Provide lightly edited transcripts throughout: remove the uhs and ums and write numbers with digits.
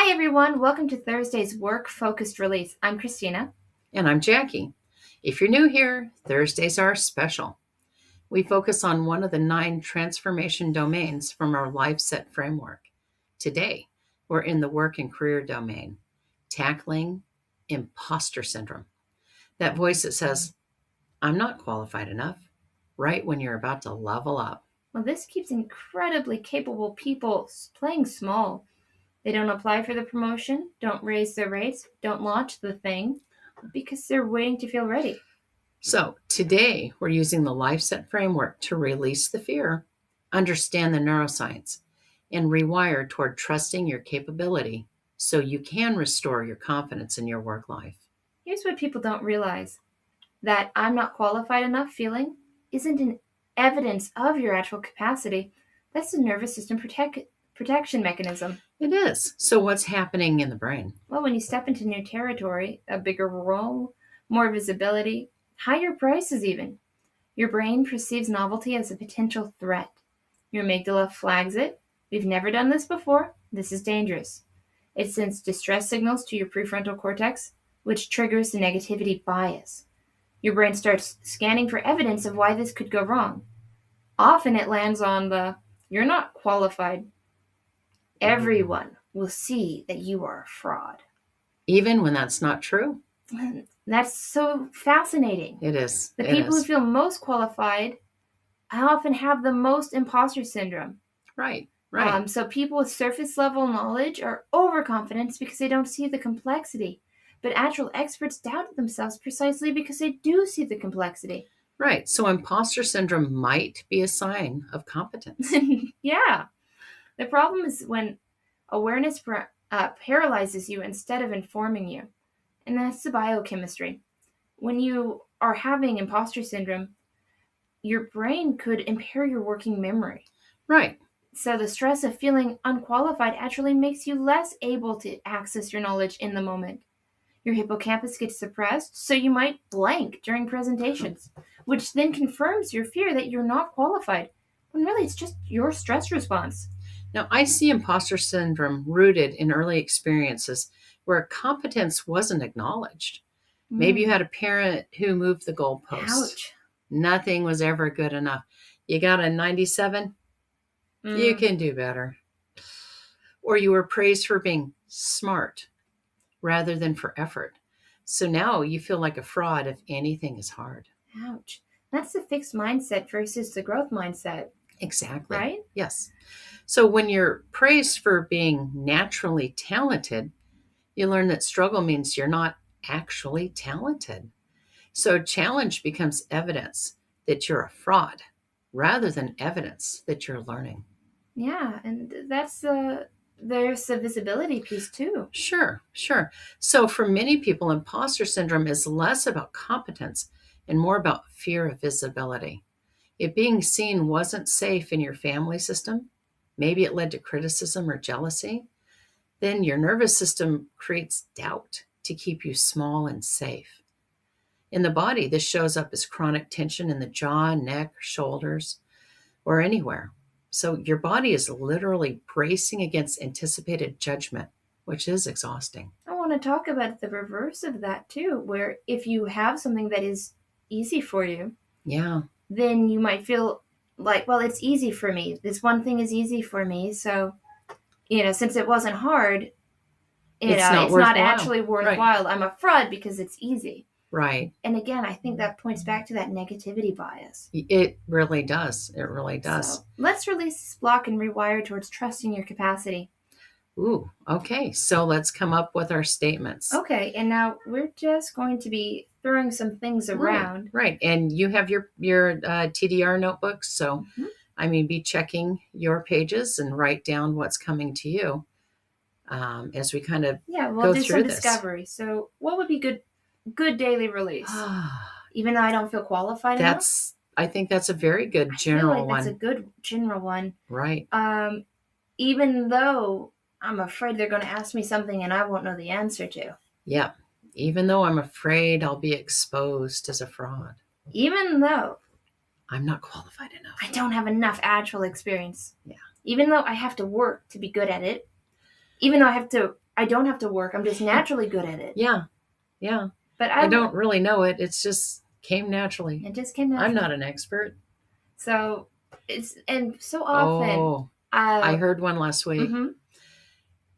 Hi, everyone. Welcome to Thursday's Work-Focused Release. I'm Christina. And I'm Jackie. If you're new here, Thursdays are special. We focus on one of the 9 transformation domains from our Life Set framework. Today, we're in the work and career domain, tackling imposter syndrome. That voice that says, I'm not qualified enough, right when you're about to level up. Well, this keeps incredibly capable people playing small. They don't apply for the promotion, don't raise their rates, don't launch the thing because they're waiting to feel ready. So today, we're using the Life Set framework to release the fear, understand the neuroscience, and rewire toward trusting your capability so you can restore your confidence in your work life. Here's what people don't realize. That I'm not qualified enough feeling isn't an evidence of your actual capacity. That's the nervous system protection mechanism. It is. So what's happening in the brain? Well, when you step into new territory, a bigger role, more visibility, higher prices even, your brain perceives novelty as a potential threat. Your amygdala flags it. We've never done this before. This is dangerous. It sends distress signals to your prefrontal cortex, which triggers the negativity bias. Your brain starts scanning for evidence of why this could go wrong. Often it lands on the, you're not qualified. Everyone will see that you are a fraud. Even when that's not true? That's so fascinating. It is. The people who feel most qualified often have the most imposter syndrome. Right. So people with surface level knowledge are overconfident because they don't see the complexity. But actual experts doubt themselves precisely because they do see the complexity. Right. So imposter syndrome might be a sign of competence. Yeah. The problem is when awareness paralyzes you instead of informing you. And that's the biochemistry. When you are having imposter syndrome, your brain could impair your working memory. Right. So the stress of feeling unqualified actually makes you less able to access your knowledge in the moment. Your hippocampus gets suppressed, so you might blank during presentations, which then confirms your fear that you're not qualified, when really it's just your stress response. Now, I see imposter syndrome rooted in early experiences where competence wasn't acknowledged. Maybe you had a parent who moved the goalposts. Ouch. Nothing was ever good enough. You got a 97? You can do better. Or you were praised for being smart rather than for effort. So now you feel like a fraud if anything is hard. Ouch. That's the fixed mindset versus the growth mindset. Exactly. Right? Yes. So when you're praised for being naturally talented, you learn that struggle means you're not actually talented. So challenge becomes evidence that you're a fraud rather than evidence that you're learning. Yeah, and there's the visibility piece too. Sure. So for many people, imposter syndrome is less about competence and more about fear of visibility. If being seen wasn't safe in your family system, maybe it led to criticism or jealousy, then your nervous system creates doubt to keep you small and safe. In the body, this shows up as chronic tension in the jaw, neck, shoulders, or anywhere. So your body is literally bracing against anticipated judgment, which is exhausting. I want to talk about the reverse of that too, where if you have something that is easy for you, then you might feel like, well, it's easy for me. This one thing is easy for me. So, since it wasn't hard, it's not actually worthwhile. Right. I'm a fraud because it's easy. Right. And again, I think that points back to that negativity bias. It really does. It really does. So let's release this block and rewire towards trusting your capacity. Ooh, okay. So let's come up with our statements. Okay, and now we're just going to be throwing some things around. Right. And you have your TDR notebooks, so be checking your pages and write down what's coming to you as we kind of we'll do some discovery. So what would be good daily release? Even though I don't feel qualified enough? I think that's a very good general one. That's a good general one. Right. Even though I'm afraid they're going to ask me something and I won't know the answer to. Yeah. Even though I'm afraid I'll be exposed as a fraud. Even though I'm not qualified enough. I don't have enough actual experience. Yeah. Even though I have to work to be good at it. Even though I have to I don't have to work. I'm just naturally good at it. Yeah. Yeah. But I don't really know it. It's just came naturally. It just came naturally. I'm not an expert. So so often. I heard one last week. Mm-hmm.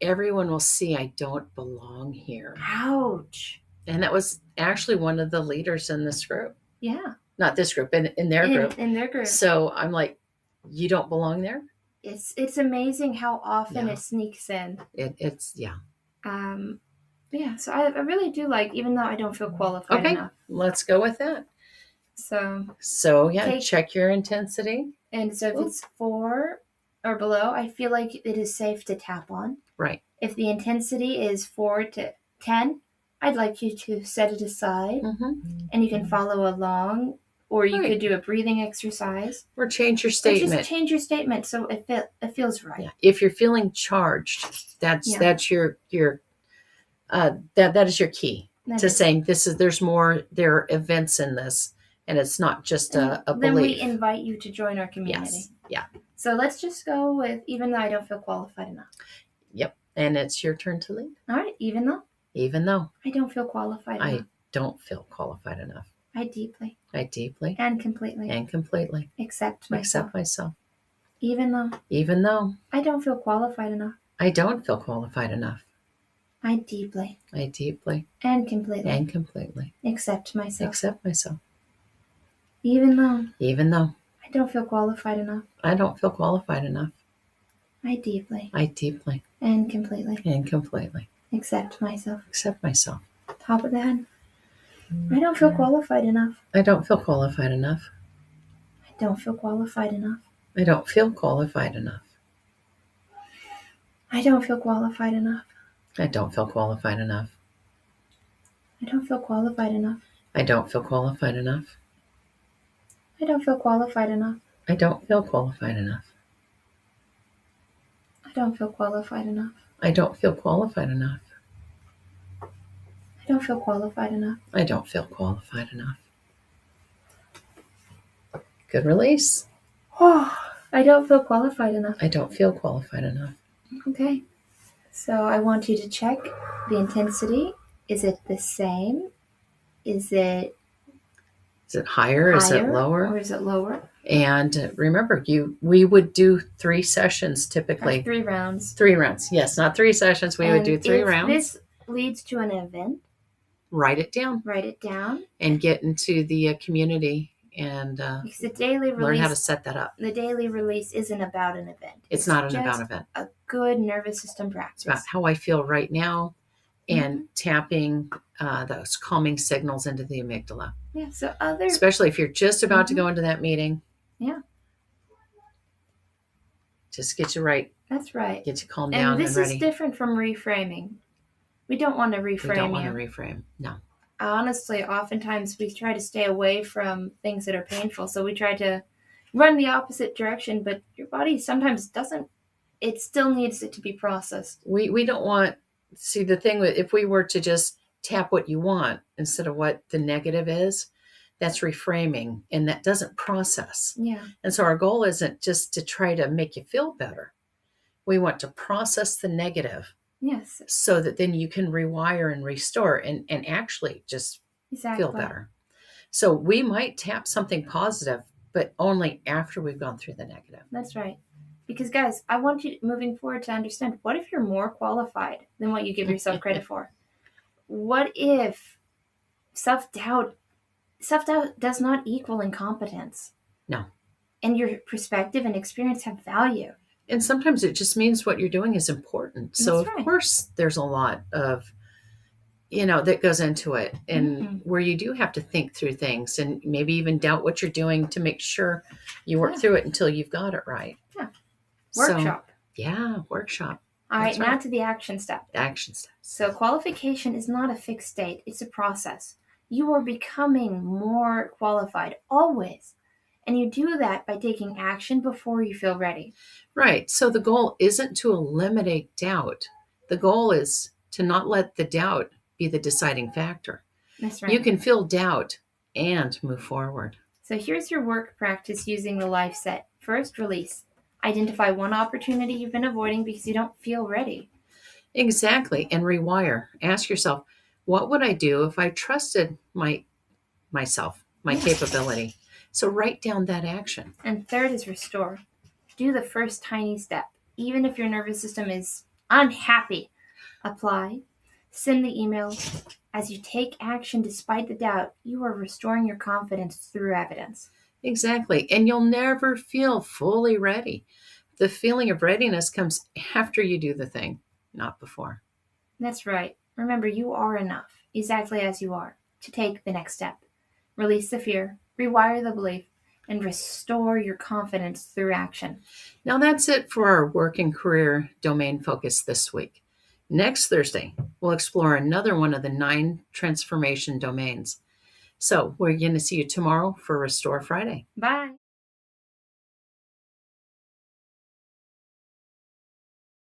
Everyone will see I don't belong here. Ouch. And that was actually one of the leaders in this group. Yeah. Not this group, in their group. In their group. So I'm like, you don't belong there? It's amazing how often it sneaks in. It's yeah. Yeah, so I really do like, even though I don't feel qualified enough. Let's go with that. So yeah, check your intensity. And so if it's 4 or below, I feel like it is safe to tap on. Right. If the intensity is 4 to 10, I'd like you to set it aside, and you can follow along, or you could do a breathing exercise, or change your statement. Or just change your statement so it feels right. Yeah. If you're feeling charged, that's your that is your key to saying there are events in this, and it's not just a belief. Then we invite you to join our community. Yes. Yeah. So let's just go with even though I don't feel qualified enough. Yep. And it's your turn to lead. All right. Even though I don't feel qualified enough. I don't feel qualified enough. I deeply and completely accept myself. Even though I don't feel qualified enough. I don't feel qualified enough. I deeply and completely accept myself. Even though I don't feel qualified enough. I deeply and completely accept myself. Top of the head. I don't feel qualified enough. I don't feel qualified enough. I don't feel qualified enough. I don't feel qualified enough. I don't feel qualified enough. I don't feel qualified enough. I don't feel qualified enough. I don't feel qualified enough. I don't feel qualified enough. I don't feel qualified enough. I don't feel qualified enough. I don't feel qualified enough. I don't feel qualified enough. I don't feel qualified enough. Good release. Oh, I don't feel qualified enough. I don't feel qualified enough. Okay. So I want you to check the intensity. Is it the same? Is it higher? Is it lower? Or is it lower? And remember, we would do 3 sessions typically. 3 rounds. 3 rounds. Yes, not 3 sessions. We would do 3 rounds. This leads to an event. Write it down. And get into the community and because the daily release, learn how to set that up. The daily release isn't about an event. It's not an about event. A good nervous system practice. It's about how I feel right now and tapping those calming signals into the amygdala. Yeah. So especially if you're just about to go into that meeting. Yeah. Just get you right. That's right. Get you calmed down and ready. And this is different from reframing. We don't want to reframe. We don't want to reframe. No. Honestly, oftentimes we try to stay away from things that are painful. So we try to run the opposite direction, but your body sometimes doesn't. It still needs it to be processed. We don't want. See, the thing with if we were to just tap what you want instead of what the negative is, that's reframing, and that doesn't process. Yeah. And so our goal isn't just to try to make you feel better. We want to process the negative. Yes. So that then you can rewire and restore and actually just feel better. So we might tap something positive, but only after we've gone through the negative. That's right. Because guys, I want you moving forward to understand, what if you're more qualified than what you give yourself credit for? What if self-doubt does not equal incompetence? No. And your perspective and experience have value. And sometimes it just means what you're doing is important. So, of course, there's a lot of, that goes into it. And where you do have to think through things and maybe even doubt what you're doing to make sure you work through it until you've got it right. Yeah. Workshop. Workshop. All right, now to the action step. Action steps. So qualification is not a fixed state. It's a process. You are becoming more qualified always. And you do that by taking action before you feel ready. Right. So the goal isn't to eliminate doubt. The goal is to not let the doubt be the deciding factor. That's right. You can feel doubt and move forward. So here's your work practice using the life set. First, release. Identify one opportunity you've been avoiding because you don't feel ready. Exactly. And rewire. Ask yourself, what would I do if I trusted myself, my capability? So write down that action. And third is restore. Do the first tiny step. Even if your nervous system is unhappy, apply, send the email. As you take action despite the doubt, you are restoring your confidence through evidence. Exactly. And you'll never feel fully ready. The feeling of readiness comes after you do the thing, not before. That's right. Remember, you are enough, exactly as you are, to take the next step. Release the fear, rewire the belief, and restore your confidence through action. Now that's it for our work and career domain focus this week. Next Thursday, we'll explore another one of the 9 transformation domains. So we're going to see you tomorrow for Restore Friday. Bye.